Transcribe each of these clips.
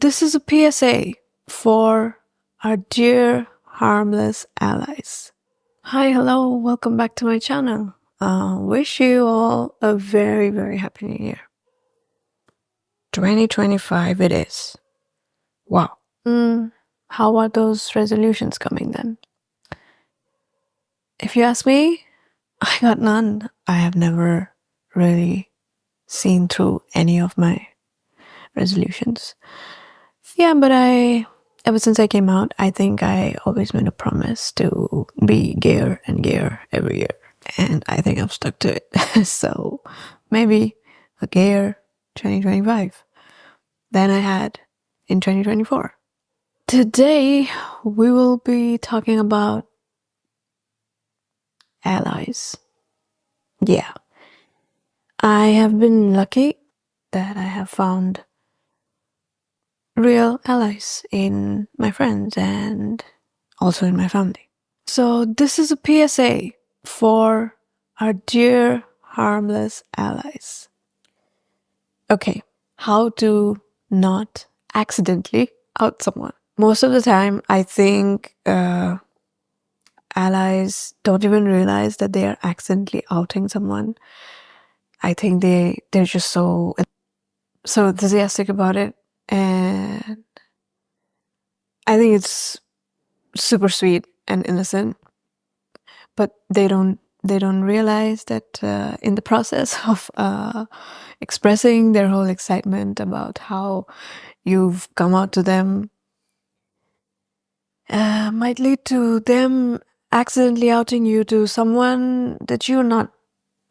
This is a PSA for our dear harmless allies. Hi, hello, welcome back to my channel. Wish you all a very, very happy new year. 2025 it is. Wow. How are those resolutions coming then? If you ask me, I got none. I have never really seen through any of my resolutions. Yeah, but ever since I came out, I think I always made a promise to be gayer and gayer every year. And I think I've stuck to it. So maybe a gayer 2025 than I had in 2024. Today, we will be talking about allies. Yeah. I have been lucky that I have found real allies in my friends and also in my family. So this is a PSA for our dear harmless allies. Okay, how to not accidentally out someone. Most of the time, I think allies don't even realize that they are accidentally outing someone. I think they're just so enthusiastic about it, and I think it's super sweet and innocent, but they don't realize that in the process of expressing their whole excitement about how you've come out to them might lead to them accidentally outing you to someone that you're not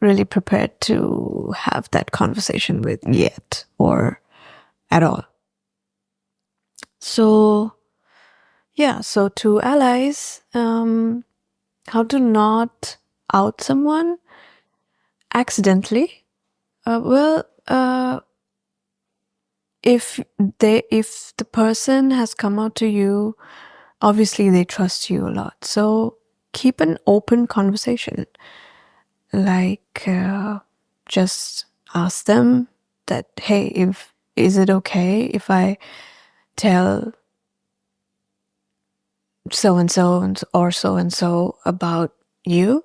really prepared to have that conversation with yet or at all. So yeah, so to allies, how to not out someone accidentally. If the person has come out to you, obviously they trust you a lot. So keep an open conversation. Like just ask them that, hey, is it okay if I tell so-and-so or so-and-so about you?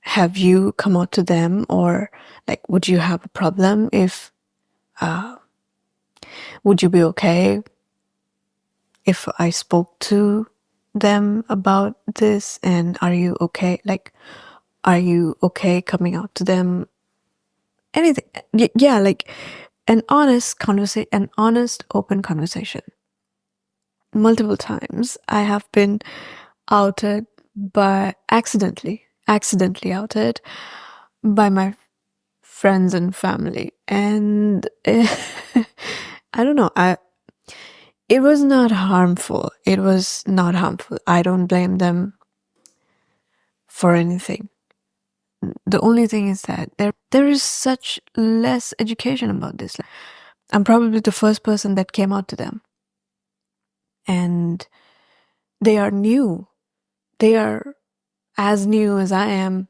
Have you come out to them? Or like, would you have a problem if would you be okay if I spoke to them about this? And are you okay? Like, are you okay coming out to them? Anything. Yeah, like an honest conversation, an honest, open conversation. Multiple times I have been outed by accidentally outed by my friends and family, and I don't know, it was not harmful. I don't blame them for anything. The only thing is that there is such less education about this. I'm probably the first person that came out to them, and they are new. They are as new as I am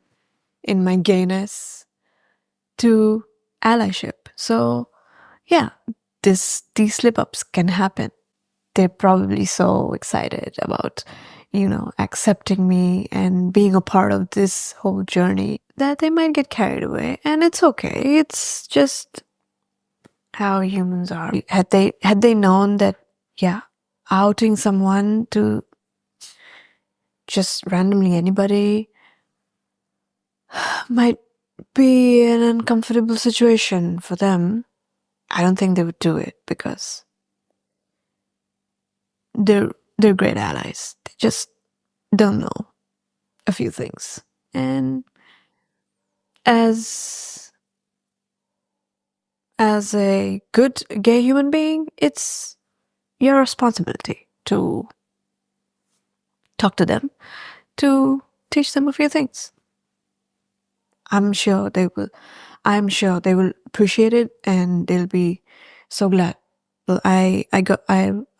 in my gayness to allyship. So yeah, these slip-ups can happen. They're probably so excited about, accepting me and being a part of this whole journey that they might get carried away, and it's okay. It's just how humans are. Had they known that, yeah, outing someone to just randomly anybody might be an uncomfortable situation for them, I don't think they would do it, because they're great allies. They just don't know a few things. And as a good gay human being, it's your responsibility to talk to them, to teach them a few things. I'm sure they will appreciate it, and they'll be so glad. Well, I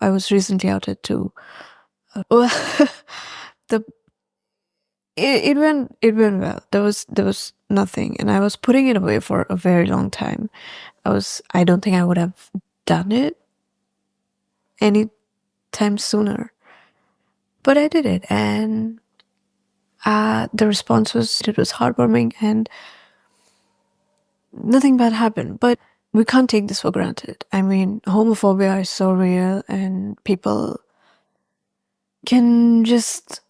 was recently outed to the it went well. There was nothing, and I was putting it away for a very long time. I don't think I would have done it any time sooner. But I did it, and the response was, it was heartwarming and nothing bad happened. But we can't take this for granted. I mean, homophobia is so real, and people can just,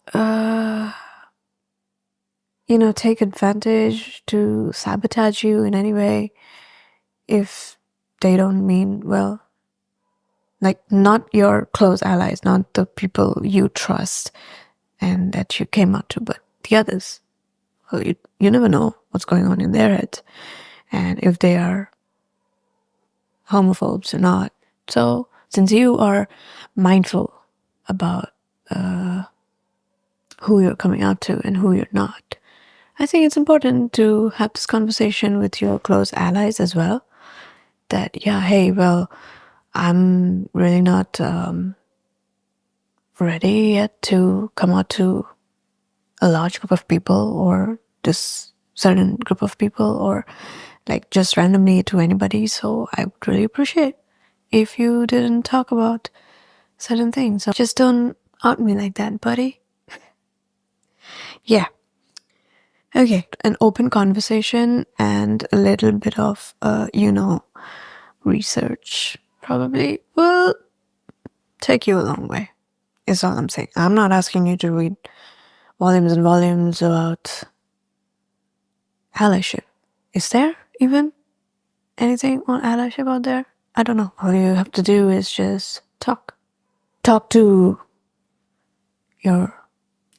take advantage to sabotage you in any way if they don't mean well. Like, not your close allies, not the people you trust and that you came out to, but the others. You never know what's going on in their heads and if they are homophobes or not. So, since you are mindful about who you're coming out to and who you're not, I think it's important to have this conversation with your close allies as well. That, yeah, hey, well, I'm really not ready yet to come out to a large group of people or this certain group of people or like just randomly to anybody. So I would really appreciate if you didn't talk about certain things. So just don't out me like that, buddy. Yeah. Okay. An open conversation and a little bit of, research probably will take you a long way, is all I'm saying. I'm not asking you to read volumes and volumes about allyship. Is there even anything on allyship out there? I don't know. All you have to do is just talk. Talk to your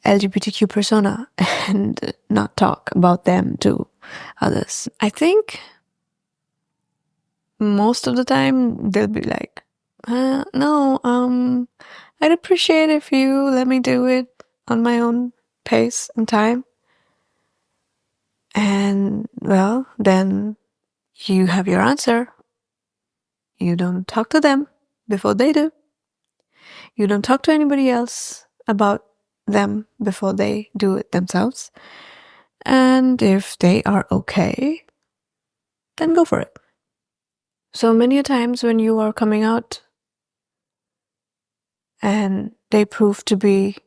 LGBTQ persona and not talk about them to others. I think most of the time they'll be like, no, I'd appreciate if you let me do it on my own pace and time. And well, then you have your answer. You don't talk to them before they do. You don't talk to anybody else about them before they do it themselves. And if they are okay, then go for it. So many a times when you are coming out and they prove to be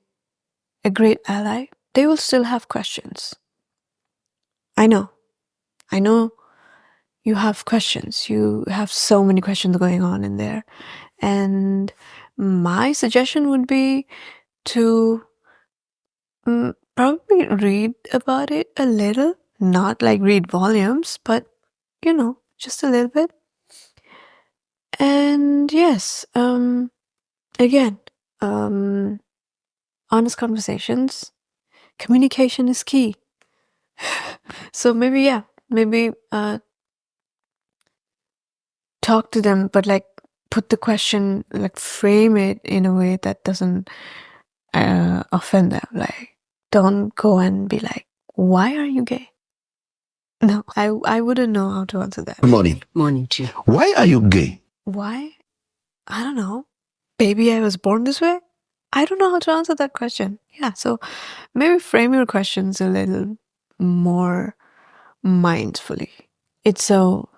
a great ally, they will still have questions. I know you have questions. You have so many questions going on in there. And my suggestion would be to probably read about it a little. Not like read volumes, but just a little bit. And yes, again, honest conversations, communication is key. So maybe talk to them, but like put the question, like frame it in a way that doesn't offend them. Like, don't go and be like, why are you gay? No, I wouldn't know how to answer that. Good morning. Morning, too. Why are you gay? Why? I don't know. Baby, I was born this way? I don't know how to answer that question. Yeah, so maybe frame your questions a little more mindfully. It's so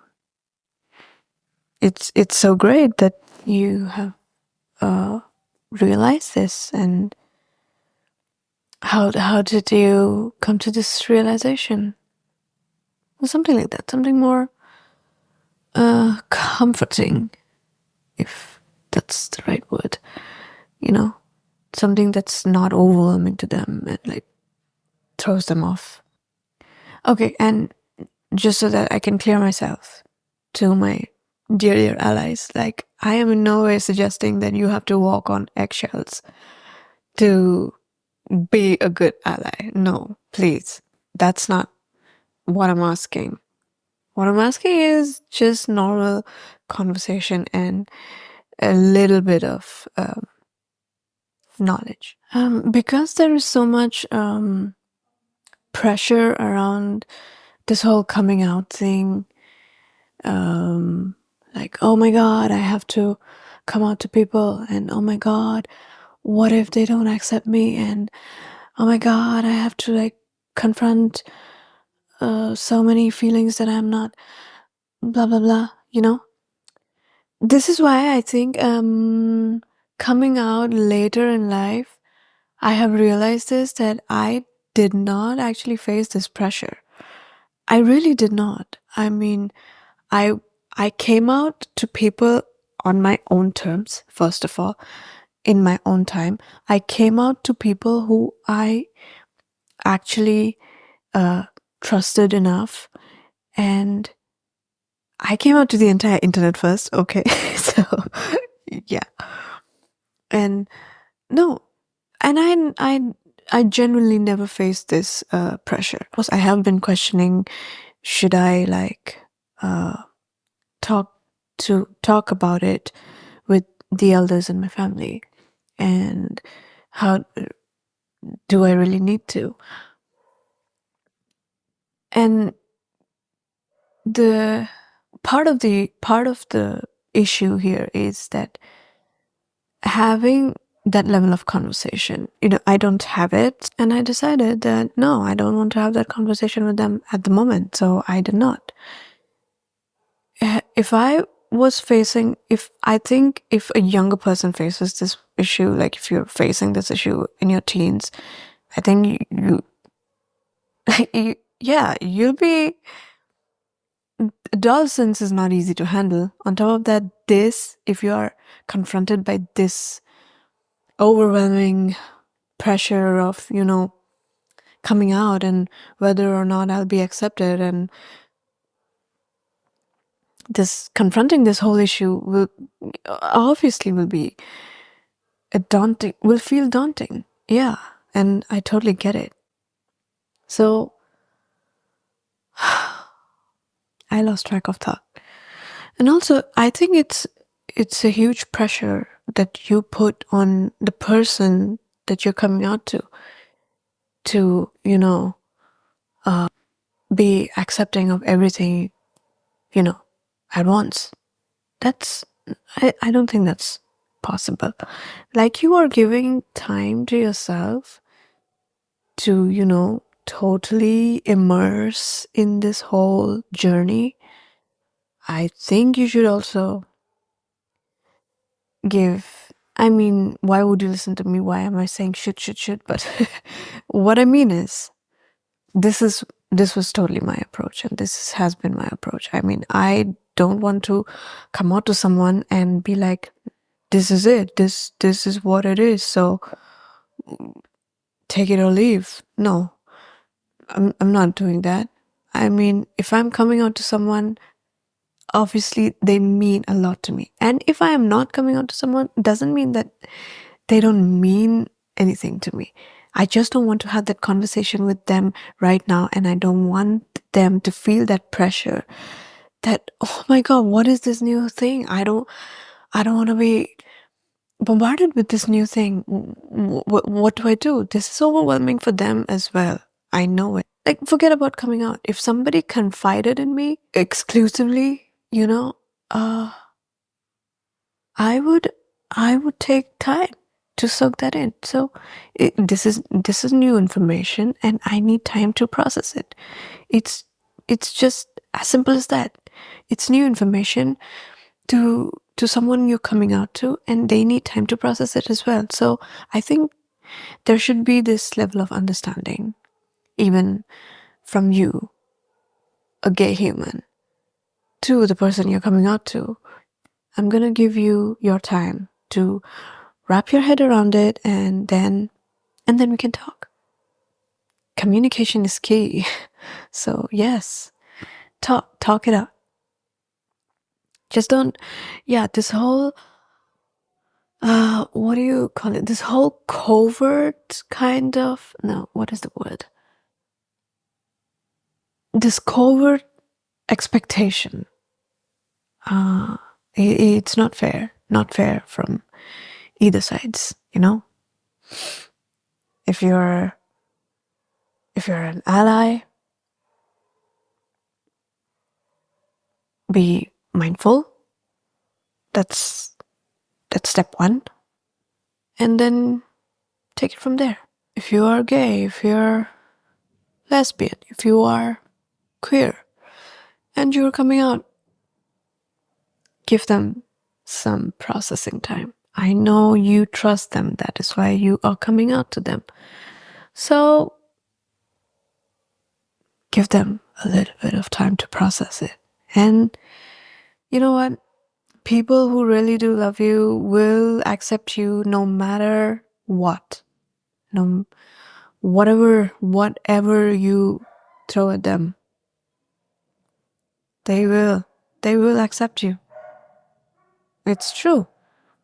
great that you have realized this. And how did you come to this realization? Something like that, something more comforting, if that's the right word. Something that's not overwhelming to them and like throws them off. Okay, and just so that I can clear myself to my dear allies, like, I am in no way suggesting that you have to walk on eggshells to be a good ally. No, please. That's not what I'm asking. What I'm asking is just normal conversation and a little bit of knowledge. Because there is so much pressure around this whole coming out thing. Like, oh my God, I have to come out to people, and oh my God, what if they don't accept me? And oh my God, I have to like confront so many feelings that I'm not, blah blah blah. This is why I think coming out later in life, I have realized this, that I did not actually face this pressure. I really did not. I mean, I came out to people on my own terms, first of all, in my own time. I came out to people who I actually trusted enough, and I came out to the entire internet first. Okay, so yeah, and no, and I genuinely never faced this pressure. Of course, I have been questioning, should I like talk about it with the elders in my family, and how do I really need to? And the part of the issue here is that having that level of conversation, I don't have it, and I decided that no, I don't want to have that conversation with them at the moment, so I did not. If I think if a younger person faces this issue, like if you're facing this issue in your teens, I think you'll be, adolescence is not easy to handle. On top of that, if you are confronted by this overwhelming pressure of, coming out and whether or not I'll be accepted, and confronting this whole issue will be will feel daunting. Yeah, and I totally get it. So I lost track of thought. And also, I think it's a huge pressure that you put on the person that you're coming out to be accepting of everything, at once. I don't think that's possible. Like, you are giving time to yourself to, totally immerse in this whole journey. I think you should also why would you listen to me? Why am I saying should? But what I mean is, this was totally my approach, and this has been my approach. I don't want to come out to someone and be like, this is it, this is what it is, so take it or leave. No, I'm not doing that. If I'm coming out to someone, obviously they mean a lot to me. And if I am not coming out to someone, it doesn't mean that they don't mean anything to me. I just don't want to have that conversation with them right now, and I don't want them to feel that pressure that, oh my God, what is this new thing? I don't want to be bombarded with this new thing. What do I do? This is overwhelming for them as well. I know it. Like, forget about coming out. If somebody confided in me exclusively, I would take time to soak that in. So this is new information, and I need time to process it. It's just as simple as that. It's new information to someone you're coming out to, and they need time to process it as well. So I think there should be this level of understanding, even from you, a gay human, to the person you're coming out to. I'm gonna give you your time to wrap your head around it, and then we can talk. Communication is key. So yes, talk it out. Just don't, this whole, what do you call it? This whole covert kind of, no, what is the word? This covert expectation. It's not fair from either sides, If you're an ally, be mindful. That's step one. And then take it from there. If you are gay, if you're lesbian, if you are queer, and you're coming out, give them some processing time. I know you trust them. That is why you are coming out to them. So give them a little bit of time to process it. And you know what? People who really do love you will accept you no matter what. No, whatever you throw at them, they will accept you. It's true.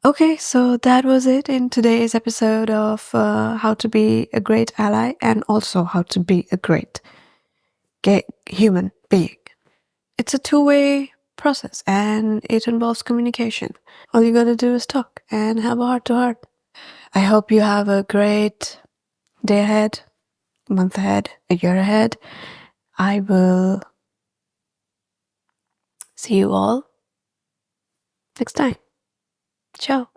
Okay, so that was it in today's episode of how to be a great ally and also how to be a great gay human being. It's a two-way process and it involves communication. All you gotta do is talk and have a heart-to-heart. I hope you have a great day ahead, month ahead, a year ahead. I will see you all next time. Ciao.